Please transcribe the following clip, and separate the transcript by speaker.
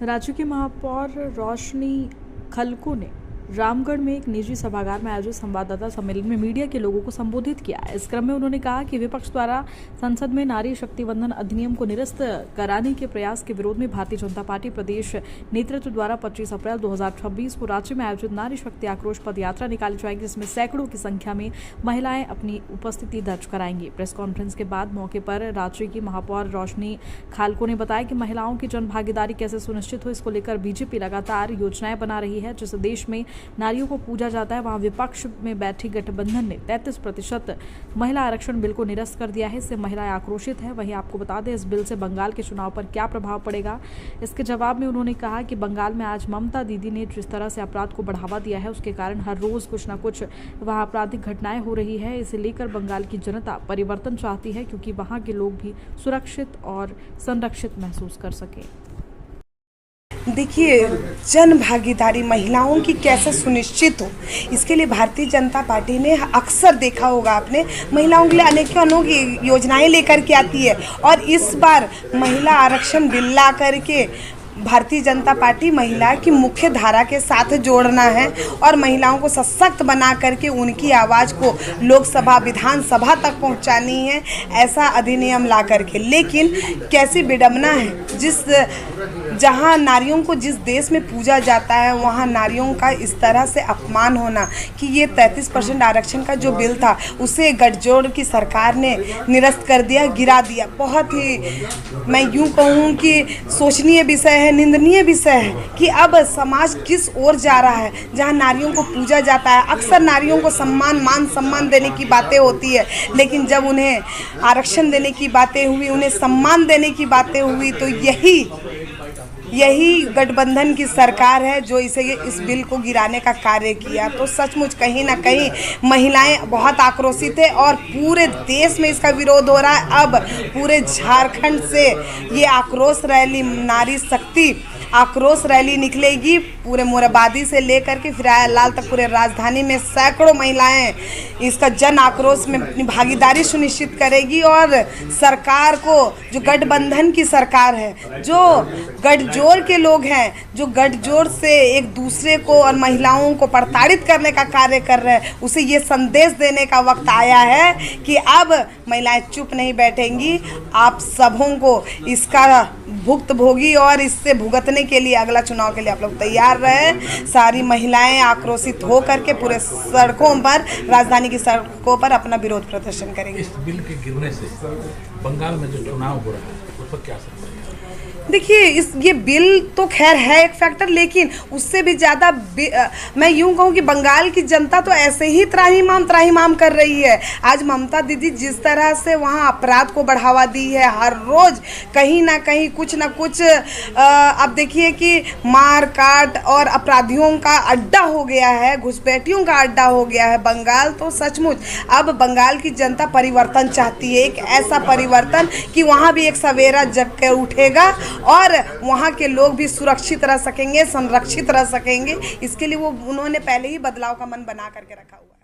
Speaker 1: राज्य की महापौर रोशनी खलको ने रामगढ़ में एक निजी सभागार में आयोजित संवाददाता सम्मेलन में मीडिया के लोगों को संबोधित किया। इस क्रम में उन्होंने कहा कि विपक्ष द्वारा संसद में नारी शक्ति वंदन अधिनियम को निरस्त कराने के प्रयास के विरोध में भारतीय जनता पार्टी प्रदेश नेतृत्व द्वारा 25 अप्रैल 2026 को राज्य में आयोजित नारी शक्ति आक्रोश पद यात्रा निकाली जाएगी, जिसमें सैकड़ों की संख्या में महिलाएं अपनी उपस्थिति दर्ज कराएंगी। प्रेस कॉन्फ्रेंस के बाद मौके पर राज्य की महापौर रोशनी खालको ने बताया कि महिलाओं की जन भागीदारी कैसे सुनिश्चित हो, इसको लेकर बीजेपी लगातार योजनाएं बना रही है। जिस देश में नारियों को पूजा जाता है, वहां विपक्ष में बैठी गठबंधन ने 33% महिला आरक्षण बिल को निरस्त कर दिया है। इससे महिलाएं आक्रोशित है। वहीं आपको बता दें, इस बिल से बंगाल के चुनाव पर क्या प्रभाव पड़ेगा। इसके जवाब में उन्होंने कहा कि बंगाल में आज ममता दीदी ने जिस तरह से अपराध को बढ़ावा दिया है, उसके कारण हर रोज कुछ न कुछ वहां आपराधिक घटनाएं हो रही है। इसे लेकर बंगाल की जनता परिवर्तन चाहती है, क्योंकि वहां के लोग भी सुरक्षित और संरक्षित महसूस कर सकें।
Speaker 2: देखिए, जन भागीदारी महिलाओं की कैसे सुनिश्चित हो, इसके लिए भारतीय जनता पार्टी ने अक्सर देखा होगा आपने, महिलाओं के लिए अनेक योजनाएं लेकर के आती है। और इस बार महिला आरक्षण बिल ला करके भारतीय जनता पार्टी महिला की मुख्य धारा के साथ जोड़ना है और महिलाओं को सशक्त बना करके उनकी आवाज़ को लोकसभा विधानसभा तक पहुंचानी है, ऐसा अधिनियम ला करके। लेकिन कैसी विडंबना है, जहां नारियों को जिस देश में पूजा जाता है, वहां नारियों का इस तरह से अपमान होना कि ये 33% आरक्षण का जो बिल था उसे गठजोड़ की सरकार ने निरस्त कर दिया, गिरा दिया। बहुत ही, मैं यूँ कहूँ कि सोचनीय विषय है, निंदनीय विषय है कि अब समाज किस ओर जा रहा है। जहां नारियों को पूजा जाता है, अक्सर नारियों को मान सम्मान देने की बातें होती है, लेकिन जब उन्हें आरक्षण देने की बातें हुई, उन्हें सम्मान देने की बातें हुई, तो यही गठबंधन की सरकार है जो इस बिल को गिराने का कार्य किया। तो सचमुच कहीं ना कहीं महिलाएं बहुत आक्रोशित है और पूरे देश में इसका विरोध हो रहा है। अब पूरे झारखंड से ये आक्रोश रैली, नारी शक्ति आक्रोश रैली निकलेगी, पूरे मोरहाबादी से लेकर के फिरायालाल तक पूरे राजधानी में सैकड़ों महिलाएं इसका जन आक्रोश में अपनी भागीदारी सुनिश्चित करेगी। और सरकार को, जो गठबंधन की सरकार है, जो गठजोड़ के लोग हैं, जो गठजोड़ से एक दूसरे को और महिलाओं को प्रताड़ित करने का कार्य कर रहे हैं, उसे ये संदेश देने का वक्त आया है कि अब महिलाएं चुप नहीं बैठेंगी। आप सबों को इसका भुक्तभोगी और इससे भुगतने के लिए अगला चुनाव के लिए आप लोग तैयार रहे। सारी महिलाएं आक्रोशित हो करके पूरे सड़कों पर, राजधानी की सड़कों पर अपना विरोध प्रदर्शन करेंगे।
Speaker 3: इस बिल के गिरने से बंगाल में जो चुनाव हो रहा है उस पर क्या असर पड़ेगा?
Speaker 2: देखिए, ये बिल तो खैर है एक फैक्टर, लेकिन उससे भी ज़्यादा मैं यूं कहूँ कि बंगाल की जनता तो ऐसे ही त्राहिमाम कर रही है। आज ममता दीदी जिस तरह से वहाँ अपराध को बढ़ावा दी है, हर रोज़ कहीं ना कहीं कुछ ना कुछ अब देखिए कि मार काट और अपराधियों का अड्डा हो गया है, घुसपैठियों का अड्डा हो गया है बंगाल। तो सचमुच अब बंगाल की जनता परिवर्तन चाहती है, एक ऐसा परिवर्तन कि वहाँ भी एक सवेरा जग कर उठेगा और वहाँ के लोग भी सुरक्षित रह सकेंगे, संरक्षित रह सकेंगे। इसके लिए उन्होंने पहले ही बदलाव का मन बना करके रखा हुआ है।